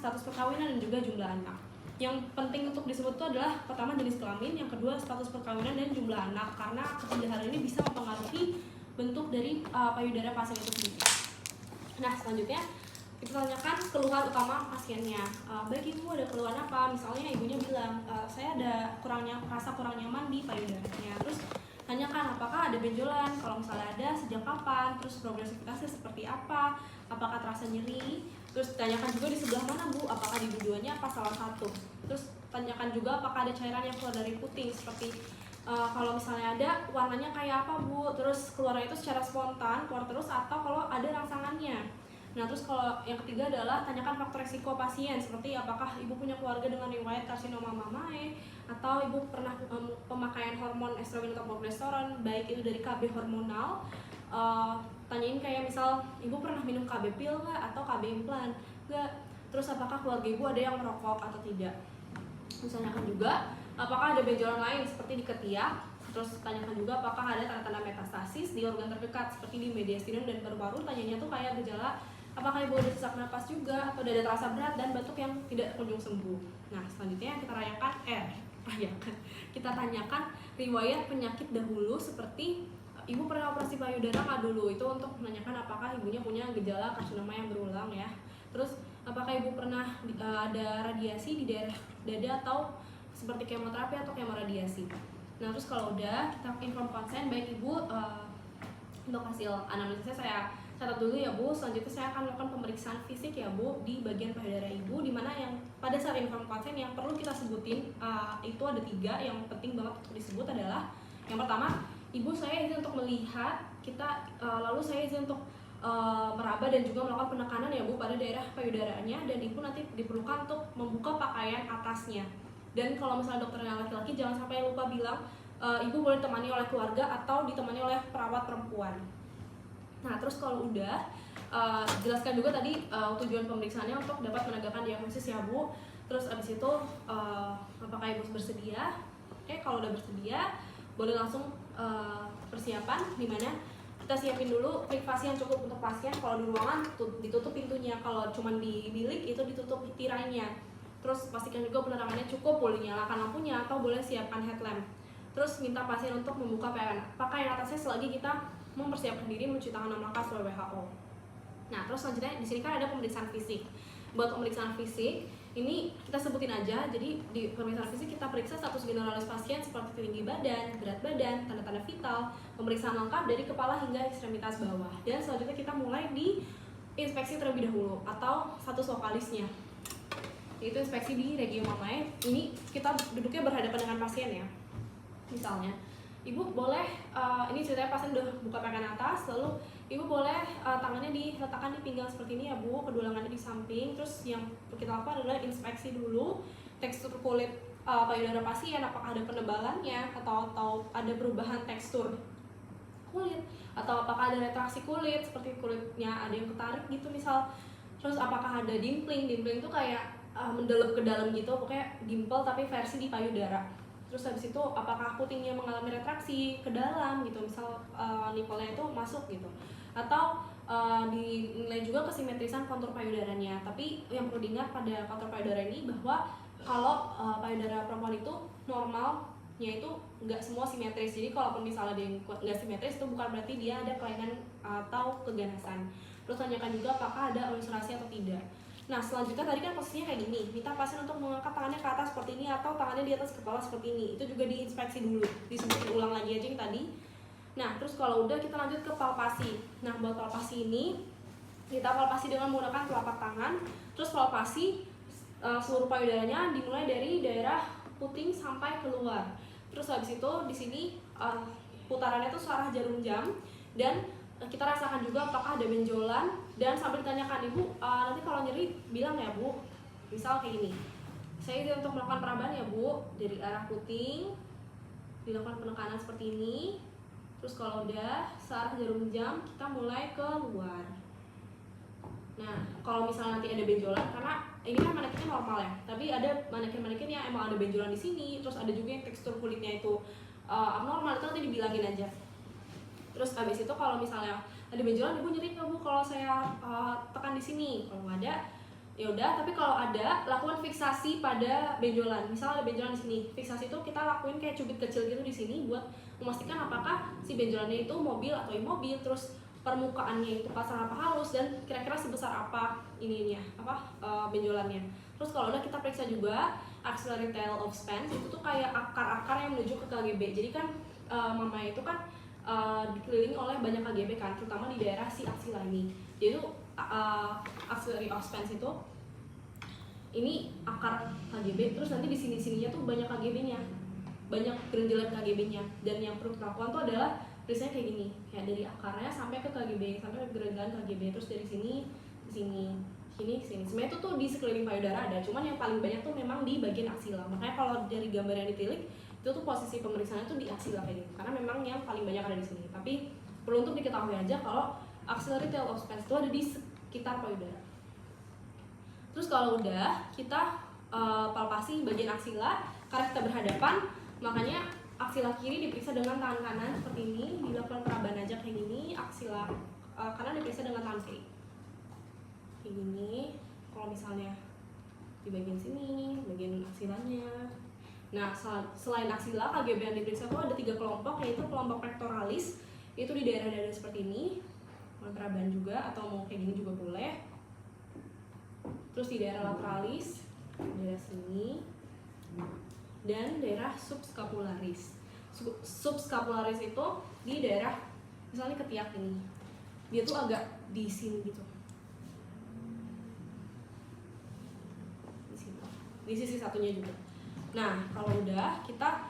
status perkawinan dan juga jumlah anak. Yang penting untuk disebut itu adalah pertama jenis kelamin, yang kedua status perkawinan dan jumlah anak, karena ketiga hal ini bisa mempengaruhi bentuk dari payudara pasien itu sendiri. Nah, selanjutnya kita tanyakan keluhan utama pasiennya. Baik ibu, ada keluhan apa? Misalnya ibunya bilang, saya ada rasa kurang nyaman di payudaranya. Terus tanyakan apakah ada benjolan, kalau misalnya ada sejak kapan, terus progresivitasnya seperti apa, apakah terasa nyeri. Terus tanyakan juga di sebelah mana bu, apakah di dua-duanya apa salah satu. Terus tanyakan juga apakah ada cairan yang keluar dari puting, seperti kalau misalnya ada warnanya kayak apa bu, terus keluarnya itu secara spontan keluar terus atau kalau ada rangsangannya. Nah, terus kalau yang ketiga adalah tanyakan faktor resiko pasien, seperti apakah ibu punya keluarga dengan riwayat karsinoma mamae, atau ibu pernah pemakaian hormon estrogen atau progesteron, baik itu dari KB hormonal. Tanyain kayak misal ibu pernah minum KB pil nggak atau KB implan nggak. Terus apakah keluarga ibu ada yang merokok atau tidak. Tanyakan juga apakah ada benjolan lain seperti di ketiak. Terus tanyakan juga apakah ada tanda-tanda metastasis di organ terdekat seperti di mediastinum dan paru-paru. Tanyanya tuh kayak gejala apakah ibu ada sesak napas juga, atau dada terasa berat dan batuk yang tidak kunjung sembuh. Nah, selanjutnya kita tanyakan riwayat penyakit dahulu, seperti ibu pernah operasi payudara nggak dulu, itu untuk menanyakan apakah ibunya punya gejala karsinoma yang berulang ya. Terus apakah ibu pernah ada radiasi di daerah dada atau seperti kemoterapi atau kemoradiasi. Nah, terus kalau udah kita inform konsen, baik ibu untuk hasil analisisnya saya catat dulu ya bu. Selanjutnya saya akan melakukan pemeriksaan fisik ya bu di bagian payudara ibu, dimana yang pada saat inform konsen yang perlu kita sebutin itu ada 3 yang penting banget untuk disebut adalah yang pertama, ibu saya izin untuk melihat kita, lalu saya izin untuk meraba dan juga melakukan penekanan ya bu pada daerah payudaranya, dan ibu nanti diperlukan untuk membuka pakaian atasnya. Dan kalau misalnya dokternya laki-laki jangan sampai lupa bilang ibu boleh ditemani oleh keluarga atau ditemani oleh perawat perempuan. Nah, terus kalau udah jelaskan juga tadi tujuan pemeriksaannya untuk dapat menegakkan diagnosis ya bu. Terus abis itu apakah ibu bersedia? Oke, kalau udah bersedia boleh langsung persiapan, dimana kita siapin dulu privasi yang cukup untuk pasien. Kalau di ruangan ditutup pintunya, kalau cuma di bilik itu ditutup tirainya. Terus pastikan juga penerangannya cukup, boleh nyalakan lampunya atau boleh siapkan headlamp. Terus minta pasien untuk membuka pakaian atasnya selagi kita mempersiapkan diri mencuci tangan 6 langkah sesuai WHO. Nah, terus selanjutnya di sini kan ada pemeriksaan fisik. Buat pemeriksaan fisik ini kita sebutin aja. Jadi di pemeriksaan fisik kita periksa status generalis pasien seperti tinggi badan, berat badan, tanda-tanda vital, pemeriksaan lengkap dari kepala hingga ekstremitas bawah. Dan selanjutnya kita mulai di inspeksi terlebih dahulu atau status vokalisnya. Yaitu inspeksi di regio mamae. Ini kita duduknya berhadapan dengan pasien ya. Misalnya ibu boleh, ini ceritanya pasien udah buka pakaian atas, lalu ibu boleh tangannya diletakkan di pinggang seperti ini ya bu, kedua lengannya di samping. Terus yang kita lakukan adalah inspeksi dulu tekstur kulit payudara pasien, apakah ada penebalannya atau ada perubahan tekstur kulit, atau apakah ada retraksi kulit seperti kulitnya ada yang ketarik gitu misal. Terus apakah ada dimpling itu kayak mendelep ke dalam gitu, pokoknya dimple tapi versi di payudara. Terus habis itu apakah putingnya mengalami retraksi ke dalam gitu, misal nipolnya itu masuk gitu, atau dinilai juga kesimetrisan kontur payudaranya. Tapi yang perlu diingat pada kontur payudara ini bahwa kalau payudara perempuan itu normalnya itu nggak semua simetris. Jadi kalaupun misalnya dia nggak simetris itu bukan berarti dia ada kelainan atau keganasan. Terus tanyakan juga apakah ada ulcerasi atau tidak. Nah, selanjutnya tadi kan posisinya kayak gini, minta pasien untuk mengangkat tangannya ke atas seperti ini atau tangannya di atas kepala seperti ini. Itu juga diinspeksi dulu, disebutin ulang lagi aja yang tadi. Nah, terus kalau udah kita lanjut ke palpasi. Nah, buat palpasi ini kita palpasi dengan menggunakan telapak tangan. Terus palpasi seluruh payudaranya dimulai dari daerah puting sampai keluar. Terus habis itu di sini putarannya itu searah jarum jam, dan kita rasakan juga apakah ada benjolan. Dan sambil ditanyakan, ibu nanti kalau nyeri bilang ya bu, misal kayak gini, saya izin untuk melakukan perabahan ya bu, dari arah puting dilakukan penekanan seperti ini. Terus kalau udah searah jarum jam kita mulai keluar. Nah, kalau misalnya nanti ada benjolan, karena ini kan manekinnya normal ya, tapi ada manekin yang emang ada benjolan di sini, terus ada juga yang tekstur kulitnya itu abnormal, itu nanti dibilangin aja. Terus habis itu kalau misalnya ada benjolan, ibu nyeri nggak bu kalau saya tekan di sini? Kalau nggak ada, ya udah. Tapi kalau ada, lakukan fiksasi pada benjolan. Misal ada benjolan di sini, fiksasi itu kita lakuin kayak cubit kecil gitu di sini buat memastikan apakah si benjolannya itu mobil atau immobil, terus permukaannya itu kasar apa halus, dan kira-kira sebesar apa ininya, benjolannya. Terus kalau udah, kita periksa juga axillary tail of spans, itu tuh kayak akar-akar yang menuju ke KGB. Jadi kan mama itu kan dikelilingi oleh banyak KGB kan, terutama di daerah si aksila ini. Jadi itu axillary of spans itu ini akar KGB, terus nanti di sini-sininya tuh banyak KGB-nya, banyak gerenjelan KGB-nya. Dan yang perlu dilakukan tuh adalah periksanya kayak gini, kayak dari akarnya sampai ke KGB, sampai ke gerenjelan KGB, terus dari sini ke sini, sini ke sini. Sebenarnya itu tuh di sekeliling payudara ada, cuman yang paling banyak tuh memang di bagian aksila. Makanya kalau dari gambar yang ditilik itu tuh posisi pemeriksaannya tuh di aksila kayak gitu, karena memang yang paling banyak ada di sini. Tapi perlu untuk diketahui aja kalau axillary tail of spans itu ada di sekitar payudara. Terus kalau udah, kita palpasi bagian aksila karena kita berhadapan, makanya aksila kiri diperiksa dengan tangan kanan seperti ini, dilakukan peraban aja kayak gini. Aksila kanan diperiksa dengan tangan kiri kayak gini. Kalau misalnya di bagian sini, bagian aksilanya. Nah, selain aksila, KGB yang diperiksa itu ada 3 kelompok, yaitu kelompok pectoralis, itu di daerah dada seperti ini, peraban juga, atau mau kayak gini juga boleh. Terus di daerah lateralis, daerah sini, dan daerah subscapularis. Subscapularis itu di daerah misalnya ketiak ini, dia tuh agak di sini gitu, di sisi satunya juga. Nah, kalau udah, kita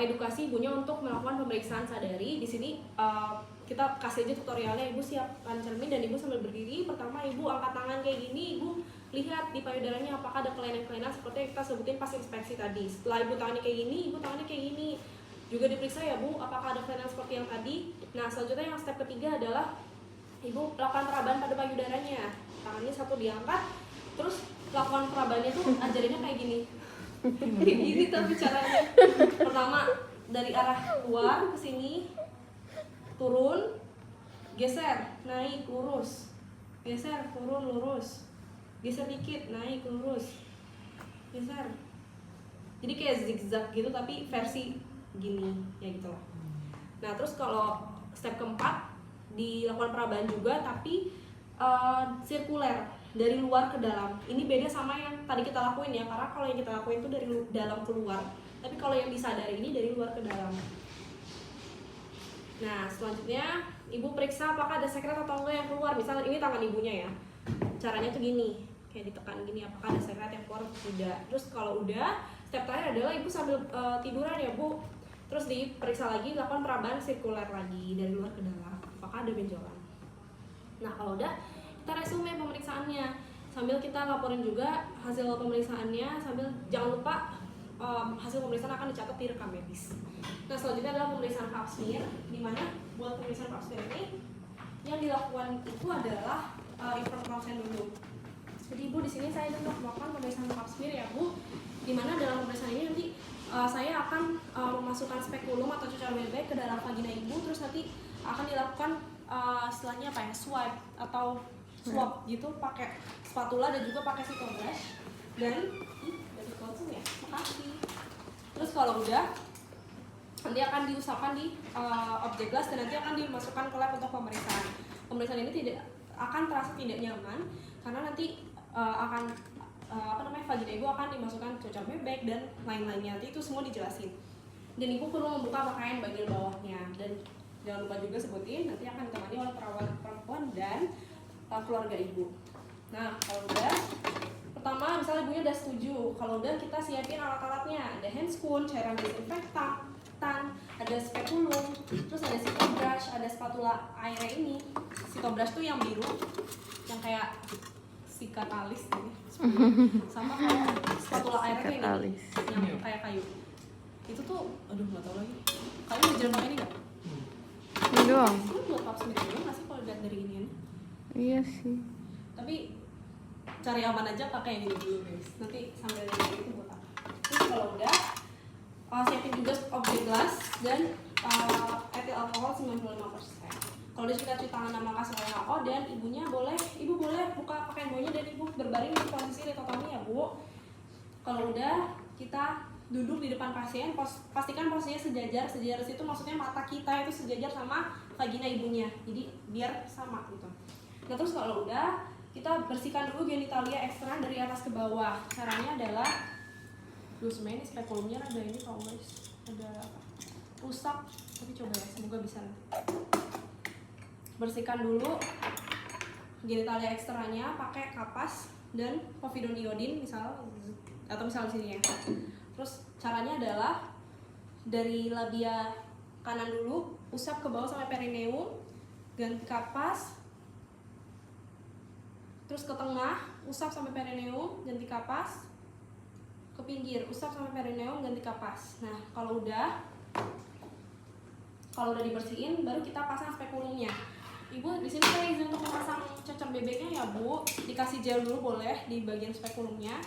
edukasi ibunya untuk melakukan pemeriksaan sadari. Di sini kita kasih aja tutorialnya. Ibu siapkan cermin dan ibu sambil berdiri. Pertama, ibu angkat tangan kayak gini, ibu lihat di payudaranya apakah ada kelainan-kelainan seperti yang kita sebutin pas inspeksi tadi. Setelah ibu tangannya kayak gini, ibu tangannya kayak gini. Juga diperiksa ya bu, apakah ada kelainan seperti yang tadi. Nah, selanjutnya yang step ketiga adalah ibu lakukan peraban pada payudaranya. Tangannya satu diangkat, terus lakukan perabannya tuh ajarinnya kayak gini. Kayak gini tapi caranya. Pertama dari arah luar ke sini, turun, geser, naik, lurus. Geser, turun, lurus. Geser dikit, naik, lurus. Geser. Jadi kayak zigzag gitu tapi versi gini, ya gitu lah. Nah, terus kalau step keempat dilakukan peraban juga tapi sirkuler, dari luar ke dalam. Ini beda sama yang tadi kita lakuin ya, karena kalau yang kita lakuin itu dari dalam keluar, tapi kalau yang disadari ini dari luar ke dalam. Nah, selanjutnya ibu periksa apakah ada sekret atau enggak yang keluar. Misal ini tangan ibunya ya, caranya tuh gini, kayak ditekan gini, apakah ada sekret yang keluar atau tidak. Terus kalau udah, step terakhir adalah ibu sambil tiduran ya bu, terus diperiksa lagi, lakukan peraban sirkuler lagi dari luar ke dalam, apakah ada benjolan. Nah, kalau udah, kita resume pemeriksaannya, sambil kita laporin juga hasil pemeriksaannya, sambil jangan lupa hasil pemeriksaan akan dicatat di rekam medis. Nah, selanjutnya adalah pemeriksaan pap smear, di mana buat pemeriksaan pap smear ini yang dilakukan itu adalah intraoral dulu. Jadi ibu di sini saya untuk melakukan pemeriksaan pap smear ya bu, di mana dalam pemeriksaan ini nanti saya akan memasukkan spekulum atau cucar bebek ke dalam vagina ibu, terus nanti akan dilakukan istilahnya apa ya, swipe atau swab gitu pakai spatula dan juga pakai sitobrush. Dan dari konsum ya, makasih. Terus kalau udah, nanti akan diusapkan di objek gas dan nanti akan dimasukkan ke lab untuk pemeriksaan. Pemeriksaan ini tidak akan terasa tidak nyaman karena nanti akan vagina ibu akan dimasukkan cucar bebek dan lain-lainnya. Nanti itu semua dijelasin. Dan ibu perlu membuka pakaian bagian bawahnya, dan jangan lupa juga sebutin nanti akan ditemani oleh perawat perempuan dan keluarga ibu. Nah, kalau udah, pertama misalnya ibunya udah setuju, kalau udah kita siapin alat-alatnya, ada handscoon, cairan desinfektan, ada spekulum, terus ada sitobrush, ada spatula airnya ini. Sitobrush tuh yang biru, yang kayak sikat alis ini, sama kayak spatula airnya kayak gini, yang kayak kayu. Itu tuh, aduh nggak tahu lagi. Kalian udah jalan pakai ini nggak? Ini doang. Itu buat pap smear juga nggak sih kalau lihat dari ini? Iya sih. Tapi cari aman aja pakai yang ini dulu guys. Nanti sambil dari itu buat apa? Terus kalau udah, siapin juga objek gelas dan etil alkohol 95%. Kalau udah kita cuci tangan sama kasih WHO dan ibu boleh buka pakaian ibunya dan ibu berbaring di posisi letotomi ya Bu. Kalau udah kita duduk di depan pasien, pastikan posisinya sejajar. Sejajar itu maksudnya mata kita itu sejajar sama vagina ibunya. Jadi biar sama gitu. Nah terus kalau udah kita bersihkan dulu genitalia ekstern dari atas ke bawah. Caranya adalah sebenarnya ini spekulumnya ada ini kalau guys, ada rusak, tapi coba ya, semoga bisa nanti. Bersihkan dulu genitalia eksternnya pakai kapas dan povidone iodine misal, atau misal di sini ya. Terus caranya adalah dari labia kanan dulu, usap ke bawah sampai perineum, ganti kapas. Terus ke tengah, usap sampai perineum, ganti kapas. Ke pinggir, usap sampai perineum, ganti kapas. Nah, kalau udah dibersihin, baru kita pasang spekulumnya. Ibu, di sini saya izin untuk memasang cocok bebeknya ya Bu. Dikasih gel dulu boleh di bagian spekulumnya.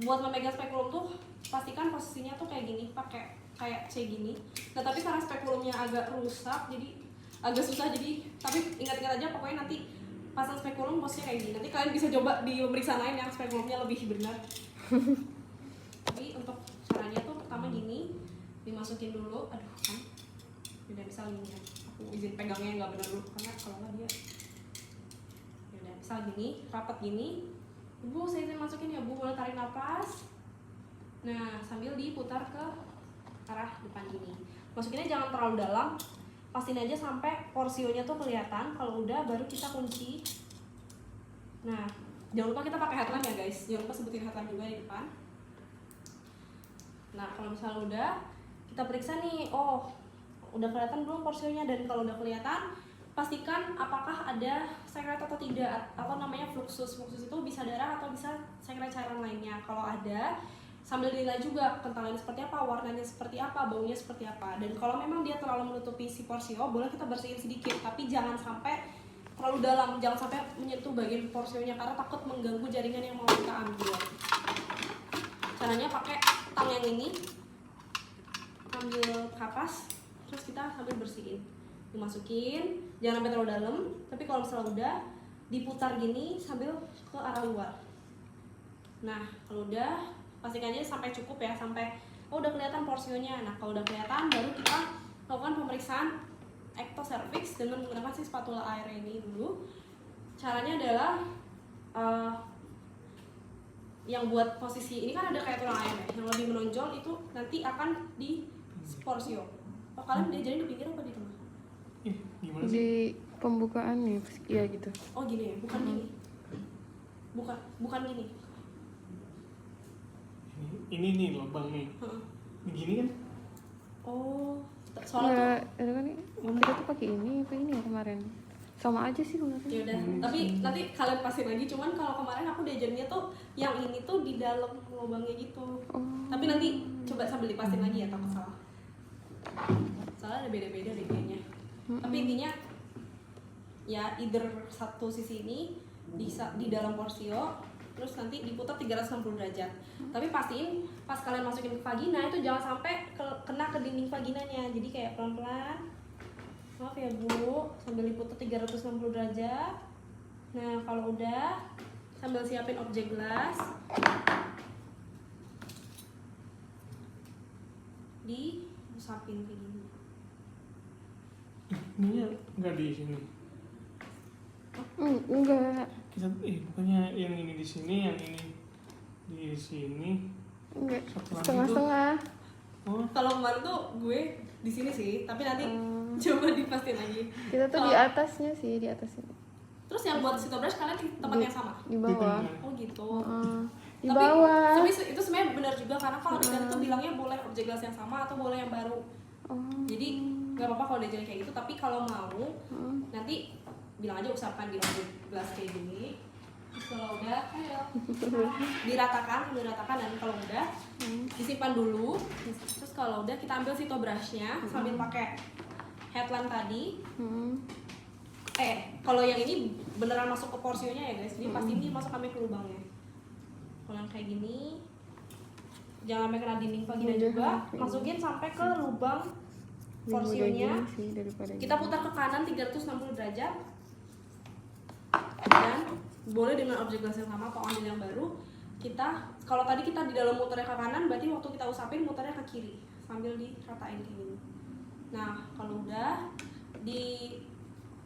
Buat memegang spekulum tuh pastikan posisinya tuh kayak gini, pakai kayak C gini. Nah, tapi karena spekulumnya agak rusak, jadi agak susah. Jadi, tapi ingat-ingat aja pokoknya nanti pasang spekulum posisinya kayak gini. Nanti kalian bisa coba di pemeriksaan lain yang spekulumnya lebih benar. Tapi untuk caranya tuh pertama gini, dimasukin dulu. Aduh kan, udah misal gini ya. Aku izin pegangnya nggak benar dulu karena kalau nggak dia. Udah misal gini, rapat gini. Bu, saya izin masukin ya Bu, boleh tarik nafas. Nah, sambil diputar ke arah depan gini. Masukinnya jangan terlalu dalam. Pastiin aja sampai porsionya tuh kelihatan. Kalau udah baru kita kunci. Nah, jangan lupa kita pakai headlamp ya guys. Jangan lupa sebutin headlamp juga di depan. Nah, kalau misalnya udah, kita periksa nih. Oh, udah kelihatan belum porsionya? Dan kalau udah kelihatan, pastikan apakah ada sekret atau tidak, atau namanya fluxus. Fluxus itu bisa darah atau bisa sekret cairan lainnya. Kalau ada, sambil dinilai juga kentalannya seperti apa, warnanya seperti apa, baunya seperti apa. Dan kalau memang dia terlalu menutupi si porsio, boleh kita bersihin sedikit, tapi jangan sampai terlalu dalam, jangan sampai menyentuh bagian porsionya karena takut mengganggu jaringan yang mau kita ambil. Caranya pakai tang yang ini, ambil kapas, terus kita sambil bersihin, dimasukin, jangan sampai terlalu dalam. Tapi kalau misalnya udah, diputar gini sambil ke arah luar. Nah, kalau udah, pastikan aja sampai cukup ya, sampai udah kelihatan porsionya. Nah, kalau udah kelihatan, baru kita lakukan pemeriksaan ectocervix dengan menggunakan si spatula air ini dulu. Caranya adalah yang buat posisi ini kan ada kayak tulang ayam ya, yang lebih menonjol itu nanti akan di porsio. Oh, kalian diajarin di pinggir apa di tengah? Gimana sih? Di pembukaan nih, iya gitu. Oh gini ya, bukan gini. Bukan gini. Ini nih lubang nih. Begini kan? Oh, soalnya Enggak, itu kan kita tuh pakai ini ya kemarin. Sama aja sih menurutnya. ya udah, tapi nanti kalian pastiin lagi. Cuman kalau kemarin aku diajarnya tuh yang ini tuh di dalam lubangnya gitu. Tapi nanti coba sambil dipastiin lagi ya, takut salah. Soalnya ada beda-beda deh kayaknya. Tapi intinya ya either satu sisi ini di dalam porsio, terus nanti diputar 360 derajat. Tapi pastiin pas kalian masukin ke vagina itu jangan sampai kena ke dinding vaginanya. Jadi kayak pelan-pelan. Maaf ya Bu, sambil diputar 360 derajat. Nah, kalau udah sambil siapin objek gelas. Diusapin kayak gini. Ini nggak di sini. Enggak. Kita bukannya yang ini di sini, yang ini di sini. Enggak. Satu lagi Setengah-setengah. Oh, Kalau kemarin tuh gue di sini sih, tapi nanti coba dipastiin lagi. Kita tuh di atasnya sih, di atas ini. Terus yang buat sitobrush kalian di tempat yang sama? Di bawah. Oh gitu. Di bawah. Tapi itu sebenarnya benar juga karena kalau di itu bilangnya boleh objek gelas yang sama atau boleh yang baru. Jadi nggak apa-apa kalau diajarin kayak gitu, tapi kalau mau nanti bilang aja usahakan di objek gelas kayak gini. Terus kalau udah, diratakan dan kalau udah disimpan dulu. Terus kalau udah kita ambil sitobrushnya sambil pakai headlamp tadi. Kalau yang ini beneran masuk ke porsionya ya guys, jadi pasti ini masuk sampai ke lubangnya. Kalau yang kayak gini jangan sampai kena dinding vagina juga, masukin sampai ke lubang Lebih mudah Forsionya gini sih daripada kita gini. putar ke kanan 360 derajat dan boleh dengan objek gas yang sama atau ambil yang baru. Kita kalau tadi kita di dalam muternya ke kanan, berarti waktu kita usapin muternya ke kiri sambil diratain kayak gini. Nah kalau udah di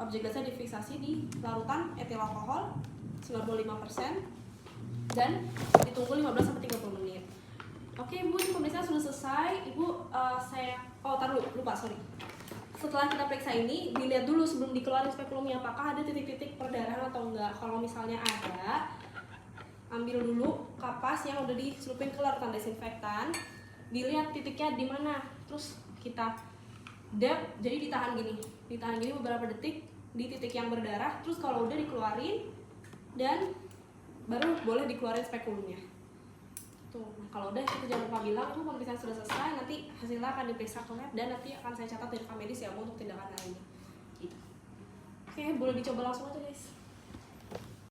objek gasnya difiksasi di larutan etil alkohol 95% dan ditunggu 15-30 menit. Oke Bu, ini pemeriksaan sudah selesai. Ibu sorry. Setelah kita periksa ini, dilihat dulu sebelum dikeluarin spekulumnya apakah ada titik-titik perdarahan atau enggak. Kalau misalnya ada, ambil dulu kapas yang udah diselupin ke larutan desinfektan, dilihat titiknya di mana, terus kita dab, jadi ditahan gini beberapa detik di titik yang berdarah, terus kalau udah dikeluarin dan baru boleh dikeluarin spekulumnya. Tuh, nah kalau udah kita jangan lupa bilang itu pemeriksaan sudah selesai, nanti hasilnya akan diperiksa ke lab dan nanti akan saya catat dari rekam medis ya untuk tindakan lainnya. Gitu. Oke, boleh dicoba langsung aja guys.